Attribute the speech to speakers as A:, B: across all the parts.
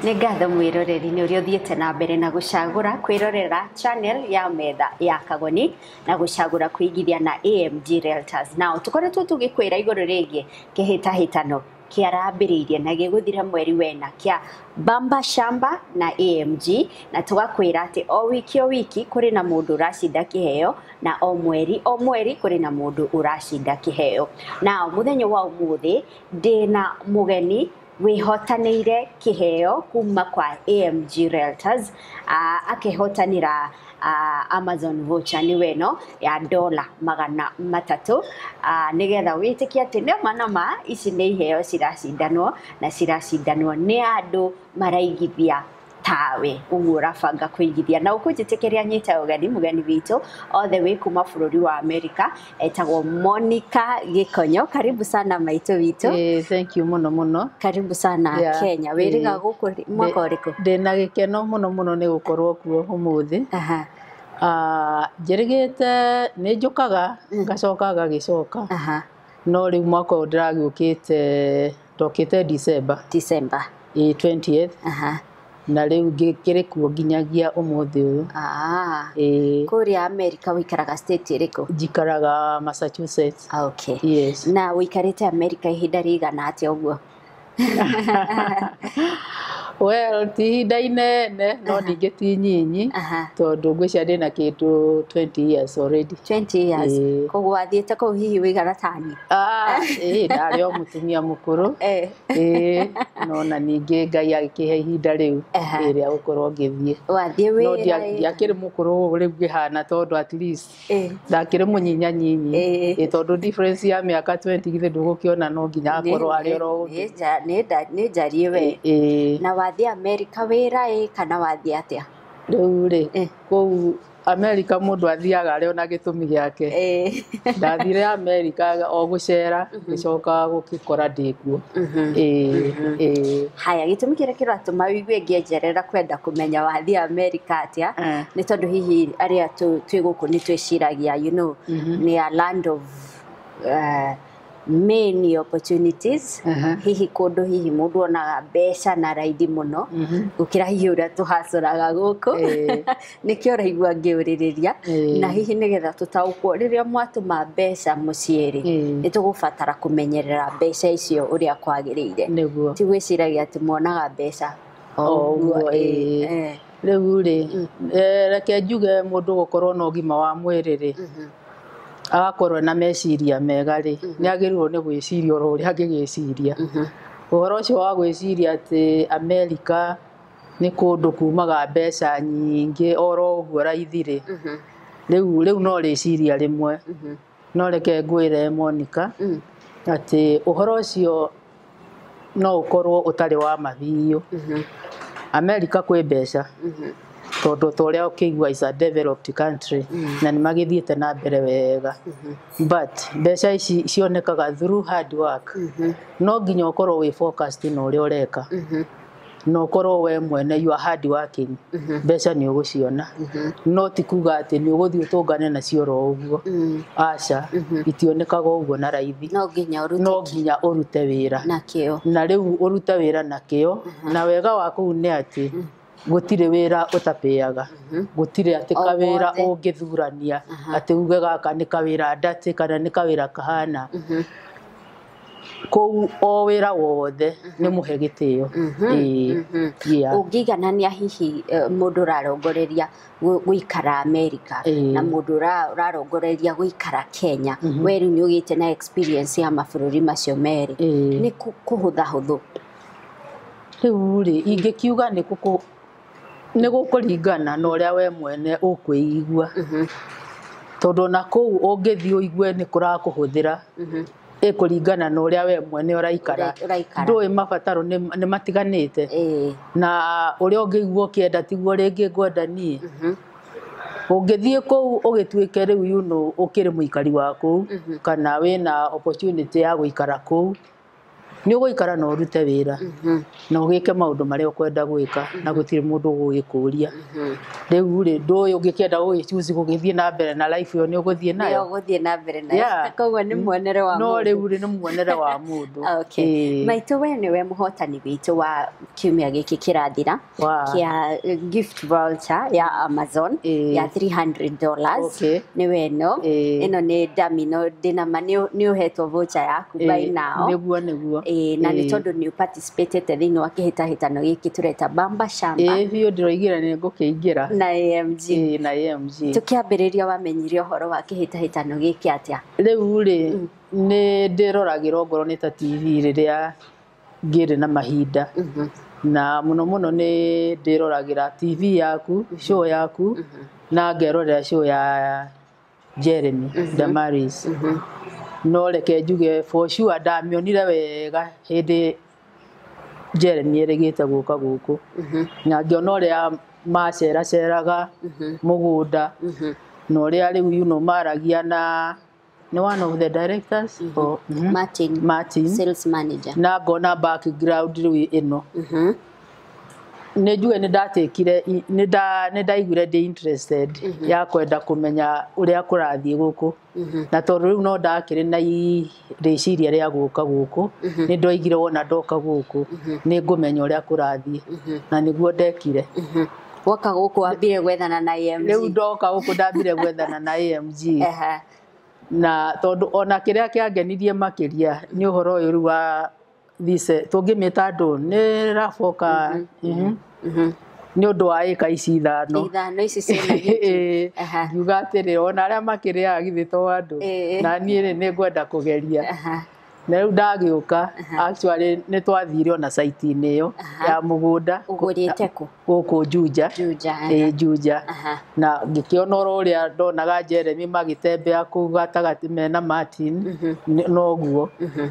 A: Nĩ ngatho mwĩroreri-inĩ ũrĩa ũthiĩte na mbere na gũcagũra kwĩrorera channel ya metha ya Kagoni na gũcagũra kuigithia na AMG Realtors. Now tũkoretwo tũgĩkwĩra igũrũ rĩgiĩ kĩhĩtahĩtano kĩarambĩrĩirie na gĩgũthira mweri wena kĩa Bamba Shamba na AMG, na tũgakwĩra atĩ o wiki kũrĩ na mũndũ ũracinda kĩheo na o mweri kũrĩ na mũndũ ũracinda kĩheo. Na mũthenya wa ũmũthĩ ndĩna mũgeni wĩhotanĩire kĩheo kuma kwa AMG Realtors, akĩhotanĩra Amazon voucher nĩ weno ya $300, nĩgetha wĩtĩkie atĩ nama ici nĩ iheo ciracindanwo na ciracindanwo nĩ andũ maraigithia tawe. Ũguo ũrabanga kũigithia na ũkũnjĩtĩkĩria nyite mũgeni witũ all the way kuma bũrũri wa America, etagwo Monica Gĩkonyo. Karibu sana maitũ witũ.
B: Thank you mũno.
A: Karibu sana Kenya. Wĩrĩga gũkũ mwaka ũrĩkũ?
B: Ndĩna gĩkeno mũno nĩ gũkorwo kuo ũmũthĩ. Njĩrĩgĩte nĩ njũkaga ngacoka gagĩcoka. No rĩu mwaka ũyũ ndĩragĩũkĩte ndokĩte December 20th. Na rĩu ngĩkĩrĩ kuo nginyagia ũmũthĩ ũyũ.
A: Kũrĩa America wĩikaraga state ĩrĩkũ?
B: Njikaraga Massachusetts.
A: Okay.
B: Yes.
A: Na wĩikarĩte America ihinda rĩigana atĩa ũguo?
B: Well, ti ihinda inene no ningĩ ti nyinyi tondũ ngwĩciria ndĩna kĩndũ 20 years already.
A: 20 years. Koguo wathiĩte kũu hihi wĩigana tani?
B: Ndarĩ o mũtumia mũkũrũ. No na ningĩ Ngai agĩkĩhe ihinda rĩu rĩa gũkorwo ngĩthiĩ.
A: Wathiĩ wĩra?
B: No ndiakĩrĩ mũkũrũ rĩu ngĩhana tondũ at least ndakĩrĩ mũnyinyanyi tondũ difference ya mĩaka 20 githĩ ndũgũkĩona no nginya akorwo arĩ oro
A: nĩ njarie we. Na wathiĩ America wĩra kana wathiĩ atĩa?
B: Rĩu rĩ kũu America mũndũ athiaga arĩ ona gĩtũmi gĩake. Ndathire America o gũcera ngĩcoka gũkĩkora ndĩkuo.
A: Haya, gĩtũmi kĩrĩa kĩratũma wĩigue ngĩenjerera kwenda kũmenya wathiĩ America atĩa nĩ tondũ hihi arĩa twĩ gũkũ nĩ twĩciragia nĩ a land of many opportunities. Hihi kũndũ hihi mũndũ onaga mbeca na raithi mũno gũkĩra hihi ũrĩa tũhacũraga gũkũ. Nĩkĩo ũraigua ngĩũrĩrĩria na hihi nĩgetha tũtaũkwo rĩrĩa mwatũma mbeca mũciĩ-rĩ nĩ tũgũbatara kũmenyerera mbeca icio ũrĩa kwagĩrĩire. Ti gwĩciragia atĩ mwonaga mbeca
B: ũguo. Rĩu-rĩ reke njuge mũndũ gũkorwo na ũgima wa mwĩrĩ-rĩ agakorwo na meciria mega-rĩ nĩagĩrĩirwo nĩ gwĩciria oro ũrĩa angĩgĩciria. Ũhoro ũcio wa gwĩciria atĩ America nĩ kũndũ kumaga mbeca nyingĩ oro ũguo raithi-rĩ, rĩu no rĩciria rĩmwe. No reke ngwĩre Monica atĩ ũhoro ũcio no ũkorwo ũtarĩ wa mabiũ. America kwĩ mbeca tondũ torĩa ũkĩigua is a developed country na nĩ magĩthiĩte na mbere wega, but mbeca ici cionekaga through hard work. No nginya ũkorwo wĩ focused na ũrĩa ũreka na ũkorwo we mwene you are hard working, mbeca nĩ ũgũciona. No ti kuga atĩ nĩ ũgũthiĩ ũtũngane nacio oro ũguo, aca itionekaga ũguo na raithi. No nginya ũrute wĩra na kĩo, na rĩu ũrute wĩra na kĩo. Na wega wa kũu nĩ atĩ gũtirĩ wĩra ũtapĩaga, gũtirĩ atĩ kawĩra ũngĩthurania atĩ uge gaka nĩ kawĩra ndatĩ kana nĩ kawĩra kahana. Kũu o wĩra wothe nĩ mũhe gĩtĩo.
A: Ũngĩiganania hihi mũndũ ũrarongoreria gũikara America na mũndũ ũrarongoreria gũikara Kenya, we rĩu nĩ ũgĩte na experience ya mabũrũri macio merĩ, nĩ kũhũthahũthũ?
B: Rĩu-rĩ ingĩkiuga nĩ gũkũringana na ũrĩa we mwene ũkwĩigua, tondũ na kũu ũngĩthiĩ ũigue nĩ kũrakũhũthĩra ĩkũringana na ũrĩa we mwene ũraikara. Ndũĩ mabataro nĩ matiganĩte na ũrĩa ũngĩigua ũkĩenda tiguo rĩngĩ ngwenda niĩ. Ũngĩthiĩ kũu ũgĩtuĩke rĩu ũkĩrĩ mũikari wa kũu kana wĩna opportunity ya gũikara kũu, nĩ ũgũikara na ũrute wĩra na ũgĩke maũndũ marĩa ũkwenda gwĩka na gũtirĩ mũndũ ũgũgĩkũria rĩu rĩ ndũĩ ũngĩkenda gũgĩchuzi gũgĩthiĩ na mbere na life ĩyo nĩ ũgũthiĩ nayo
A: ũgũthiĩ na mbere nayo koguo nĩ muonere wa mũndũ
B: no rĩu rĩ nĩ muonere wa mũndũ
A: maitũ we nĩwe mũhotani witũ wa kiumia gĩkĩ kĩrathira kĩa gift voucher ya Amazon ya $300 nĩwe ĩno nĩ Damino ndĩnama nĩ ũhetwo voucher yaku by now
B: nĩguo
A: na nĩ tondũ nĩ participate thĩinĩ wa kĩhĩtahĩtano gĩkĩ tũreta Bamba Shamba
B: biũ ndĩroigĩra nĩ ngũkĩingĩra
A: na AMG tũkĩambĩrĩria wamenyire ũhoro wa kĩhĩtahĩtano gĩkĩ atĩa
B: rĩu rĩ nĩ ndĩroragĩra ongorwo nĩ ta TV rĩrĩa ngĩrĩ na mahinda na mũno nĩ ndĩroragĩra TV yaku show yaku na ngerorera show ya Jeremy Damaris no reke njuge for sure ndamĩonire wega hĩndĩ Jeremy erĩgĩte gũka gũkũ na ngĩona ũrĩa maceraceraga mũgũnda na ũrĩa rĩu maragia na nĩ one of the directors Martin
A: sales manager
B: na ngona background rĩu ĩno nĩ njuge nĩ ndatekire nĩ ndaiguire ndĩ interested ya kwenda kũmenya ũrĩa kũrathiĩ gũkũ na tondũ rĩu no ndakĩrĩ na rĩciria rĩa gũka gũkũ nĩ ndoigire wona ndoka gũkũ nĩ ngũmenya ũrĩa kũrathiĩ na nĩguo ndekire
A: woka gũkũ wambire gwethana na AMG
B: rĩu ndoka gũkũ ndambire gwethana na AMG na tondũ ona kĩrĩa kĩangenirie makĩria nĩ ũhoro ũyũ wa tũngĩmĩta andũ nĩ raboka nĩ ũndũ wa ĩka ici ithano
A: ici ciĩna
B: ngiuga atĩrĩ ona arĩa makĩrĩaga githĩ to andũ na niĩ nĩ ngwenda kũgeria na rĩu ndagĩũka actually nĩ twathire ona site-inĩ ĩyo ya mũgũnda
A: ũgũrĩte kũ
B: gũkũ Juja na ngĩkĩona ũrĩa ndonaga Jeremy magĩtembea kũu gatagatĩ mena Martin noguo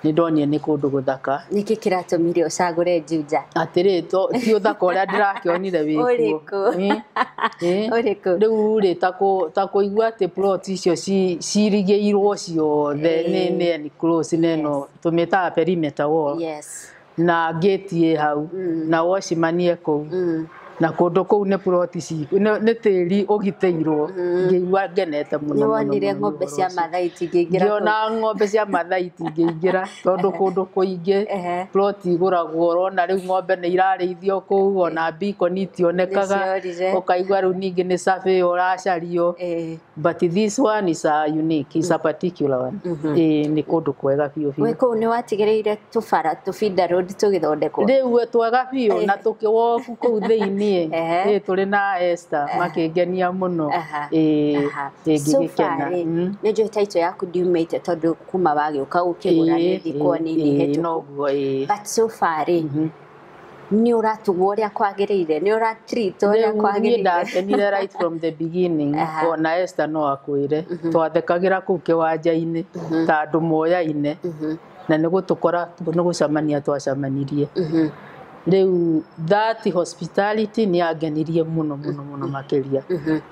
B: nĩ ndonire nĩ kũndũ gũthaka
A: nĩkĩ kĩratũmire ũcagũre Juja
B: atĩrĩ ti ũthaka ũrĩa ndĩrakĩonire wĩkuo rĩu rĩ ta kũigua atĩ plot icio cirigĩirwo ciothe nĩ enclose neno tumĩtaga perimeter wall na gate ĩ hau na wacimanie kũu na kũndũ kũu nĩ plot nĩ tĩri ũgitĩirwo ngĩigua ngenete mũno
A: nĩ wonire ng'ombe cia Maathai itingĩingĩra
B: ngĩona ng'ombe cia Maathai itingĩingĩra tondũ kũndũ kũingĩ plot igũragwo ũrona rĩu ng'ombe nĩ irarĩithio kũu ona beacon itionekaga ũkaigua rĩu ningĩ nĩ survey ũracario but this one is a unique is a particular one nĩ kũndũ kwega biũ
A: we kũu nĩ watigĩrĩire tũbara tũbinda road tũgĩthondekwo
B: rĩu twega biũ na tũkĩwoku kũu thĩinĩ tũrĩ na Esther makĩngenia mũno ngĩgĩkena
A: nĩ njũĩ taito yaku ndiumĩte tondũ kuma wagĩũka ũkĩgũra nĩ thikũ nini hetũku but so far nĩ ũratugwo ũrĩa kwagĩrĩire nĩ ũratreat ũrĩa kwagĩrĩire
B: ndakenire right from the beginning ona Esther no akwĩre twathekagĩra kũu kĩwanja-inĩ ta andũ moyaine na nĩ gũtũkora nĩ gũcemania twacemanirie rĩu that hospitality nĩ yangenirie mũno makĩria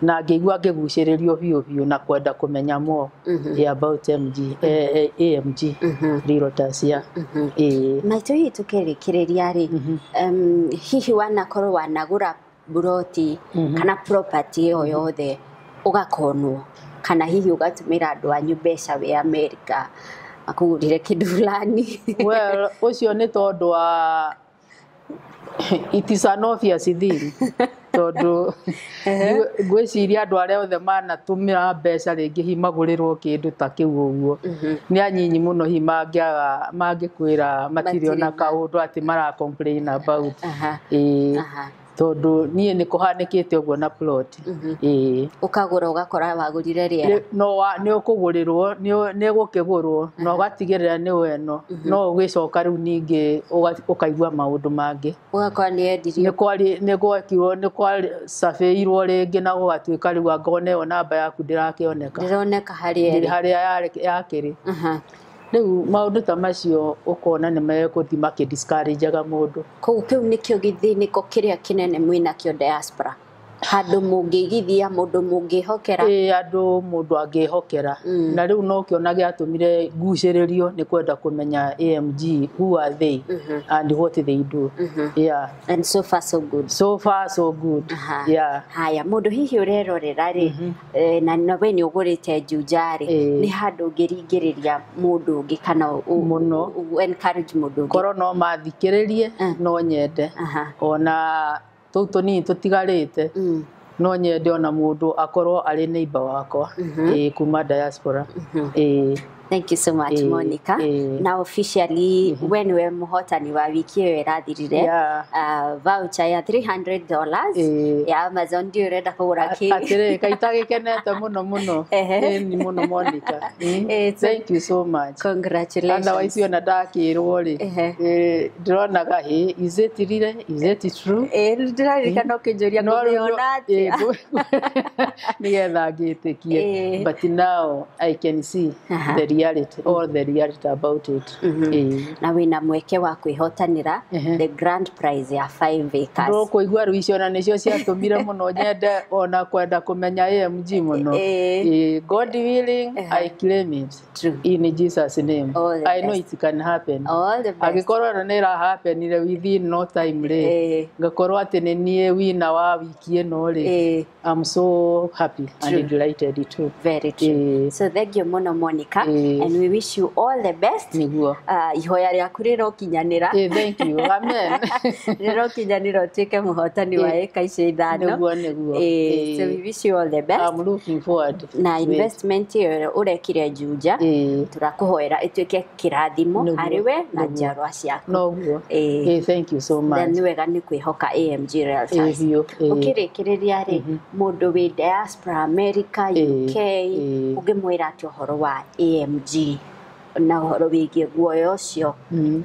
B: na ngĩigua ngĩgucĩrĩrio biũ na kwenda kũmenya more about AMG realtors
A: maitũ hihi tũkĩrĩkĩrĩria rĩ hihi wanakorwo wanagũra buroti kana property ĩyo yothe ũgakonwo kana hihi ũgatũmĩra andũ anyu mbeca wĩ America makũgũrire kĩndũ fulani
B: well ũcio nĩ tondũ wa it is an obvious thing tondũ ngwĩciria andũ arĩa othe manatũmĩra mbeca rĩngĩ hi magũrĩrwo kĩndũ ta kĩu ũguo nĩ anyinyi mũno hi mangĩkwĩra matirĩ ona kaũndũ atĩ mara complain about tondũ niĩ nĩ kũhanĩkĩte ũguo na plot
A: ũkagũra ũgakora wagũrire rĩera
B: no nĩ ũkũgũrĩrwo nĩ gũkĩgũrwo na ũgatigĩrĩra nĩ weno no ũgĩcoka rĩu ningĩ ũkaigua maũndũ mangĩ
A: ũgakora nĩ endirio
B: nĩ gwekirwo nĩ kwacabeirwo rĩngĩ na gũgatuĩka rĩu angona ĩyo namba yaku
A: ndĩroneka harĩa
B: yakĩrĩ rĩu maũndũ ta macio ũkona nĩ megũthiĩ makĩdiscourageaga mũndũ
A: kũu kĩu nĩkĩo gĩthĩnĩko kĩrĩa kĩnene mwĩnakĩo diaspora handu mungigithia mundu mungihokera
B: andu mundu angihokera na riu no kiona giatumire nguciririo ni kwenda kumenya AMG who are they and what they do. Yeah,
A: and so far so good.
B: So far so good. Yeah.
A: Haya mundu hihi urerorera ri na nawe ni ugurite njujari ni handu ngiringiriria mundu ungi kana muno encourage mundu
B: koro no mathikiririe no nyende ona tutuni tutigarite no nyende ona mundu akorwo ari neighbor wakwa kuma diaspora.
A: Thank you so much, Monica. Now officially, when we muhotani wa wiki yo irathirire, voucher ya $300 ya Amazon ndio urenda kugura ki.
B: Atire kaitage kenete muno muno. Ni muno Monica. Thank you so much.
A: Congratulations.
B: Otherwise yona ndakirwo ri. Ndironaga is it real? Is it true?
A: Ndirarika no kinjuria kubiona ati.
B: Nigetha ngitikie. But now I can see the reality, all the reality about it.
A: Na wina mweke wa kwihotanira the grand prize ya 5 acres.
B: Ndo kuigwa ruicio na nicio ciatumire muno nyende ona kwenda kumenya AMG muno. God willing, I claim it.
A: True.
B: In Jesus name. I know it can happen.
A: All the best.
B: Agikorwo na nira happen ile within no time ri. Ngakorwo ati ni nie wina wa wiki eno ri. I'm so happy and delighted too.
A: Very true. So thank you muno Monica. And we wish you all the best.
B: Niguo.
A: Ihoya riaku rirokinyanira.
B: Thank you. Amen.
A: Rirokinyanira utuike muhotani wa eka icio ithano.
B: Niguo.
A: So we wish you all the best.
B: I'm looking forward.
A: Na investment yo urekire Juja. Turakuhoera ituike kirathimo hariwe na njarwa ciaku.
B: Noguo. Thank you so much.
A: Then wega ni kwihoka AMG Realtors. Ukirikiriria ri mundu wi diaspora America, UK, ugimwira ati uhoro wa AMG na uhoro wigie guoyo ucio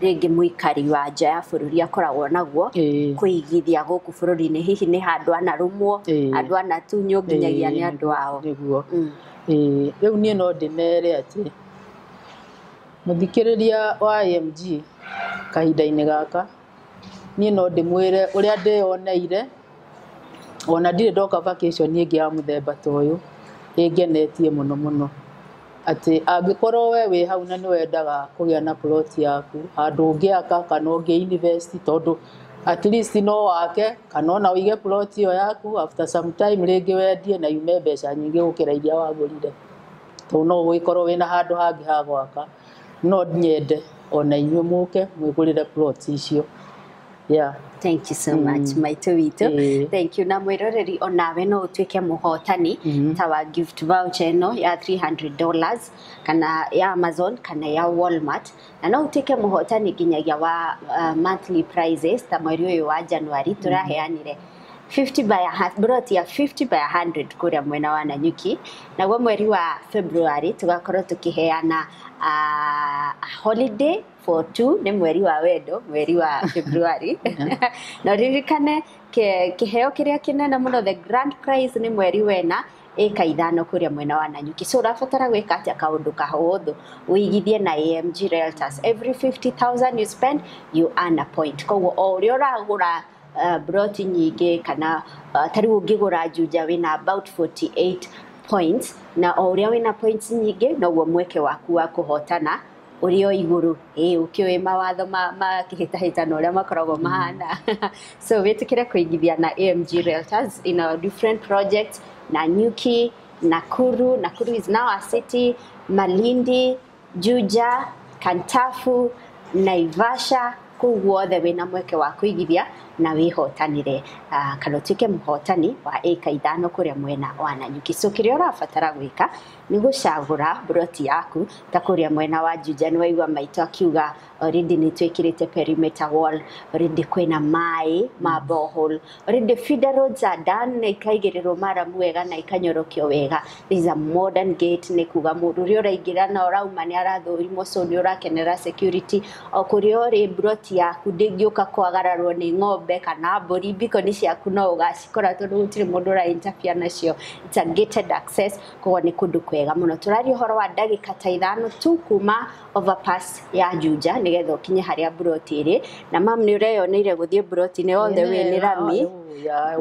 A: ringi muikari wa nja ya bururi akoragwo naguo kuigithia guku bururi-ini hihi ni handu anarumwo andu anatunyo nginyagia ni andu ao
B: niguo riu nie no ndimere ati muthikiriria wa AMG kahinda-ini gaka nie no ndimwire uria ndioneire ona ndire ndoka vacation ingi ya muthemba toyu ingenetie muno ati angikorwo we wi hau na ni wendaga kugia na plot yaku handu ungiaka kana ungi invest tondu at least no wake kana ona uige plot yo yaku after some time ringi wendie na yume mbeca nyingi gukira iria wagurire to no wikorwo wina handu hangi ha gwaka no nyende ona inywe muke mwigurire plot icio. Yeah.
A: Thank you so much, Maitu Witu. Thank you. Na mwiroreri onawe no utuike muhotani tawa gift voucher no ya $300 kana ya Amazon kana ya Walmart. Na no utuike muhotani ginyagia wa monthly prizes ta mweri uyu wa January turaheanire 50 by 100 brought ya 50 by 100 kuria mwena wa Nanyuki. Na gwa mweri wa February tugakorwo tukiheana holiday for 2 ni mweri wa wendo mweri wa February. Na ririkane kiheo kiria kinene muno the grand prize ni mweri wena eka ithano kuria mwena wa Nanyuki. So urabatara gwika atia kaundu kahothu uigithie na AMG Realtors. Every 50,000 you spend you earn a point. Koguo o uria uragura brought nyingi kana tariu ngigura Juja wina about 48 points na o uria wina points nyingi noguo mweke waku wa kuhotana urio iguru ukiwe mawatho ma kihitahitano uria makoragwo mahana. So wetikire kuigithia na AMG Realtors in our different projects Nanyuki, Nakuru is now a city, Malindi, Juja, Kantafu, Naivasha, kuguothe wina mweke wa kuigithia na wihotanire kana tuike muhotani wa eka ithano kuria mwena wa Nanyuki. So kiria urabatara gwika ni gucagura broti yaku ta kuria mwena wa Juja ni waigwa Maitu akiuga already ni twikirite perimeter wall, already kwina mai ma borehole, already feeder roads are done na ikaigirirwo maramu wega na ikanyorokio wega. There is a modern gate ni kuga mundu uri uraingira na urauma ni arathurimo so ni urakenera security o kuria uri broti yaku ndingiuka kwagararwo ni ng'ombe kana mburi bikoni ciaku no ugacikora tondu gutiri mundu ura interfere nacio. It's a gated access koguo ni kundu kwega muno. Turari uhoro wa ndagika ta ithano tu kuma overpass ya Juja nigetha ukinye haria broti iri na mam ni ureyoneire guthie broti ni all the way ni rami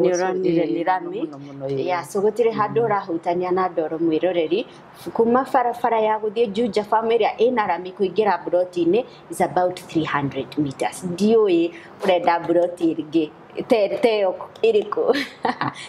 A: ni uronire ni rami so gutire handu urahutania na ndoro mwiroreri kuma barabara ya guthie Juja family ina rami kuingira broti-ini is about 300 meters ndioi urenda broti ingi teo iriku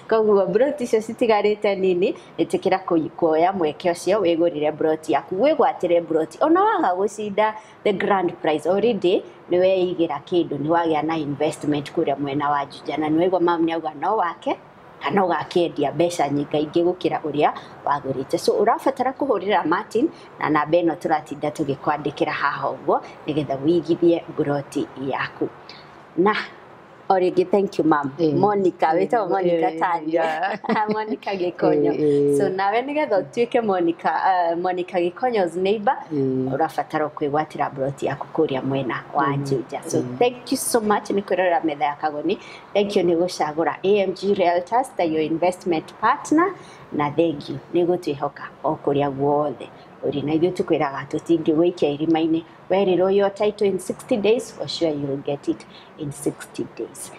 A: koguo broti icio citigarite nini itikira kuoya mweke ucio wigurire broti yaku wigwatire broti ona waga gucinda the grand prize already ni weigira kindu ni wagia na investment kuria mwena wa Juja na niwegwa mam ni auga no wake kana ugakendia mbeca nyinga ingi gukira uria wagurite so urabatara kuhurira Martin na namba ino turatinda tugikwandikira haha uguo nigetha wigithie broti yaku na Origi, thank you, ma'am. Monica, weta Monica Tanya. Monica Gikonyo. So nawe nigetha utuike Monica Gikonyo's neighbor, urabatara kwigwatira broti yaku kuria mwena wa Juja. So thank you so much ni kwirora metha ya Kagoni. Thank you ni gucagura AMG Realtors ta your investment partner na thank you ni gutwihoka okuria guothe. Uri na ithuĩ tukwĩraga tũtingi wĩikia irima-inĩ werirwo your title in 60 days for sure you will get it in 60 days.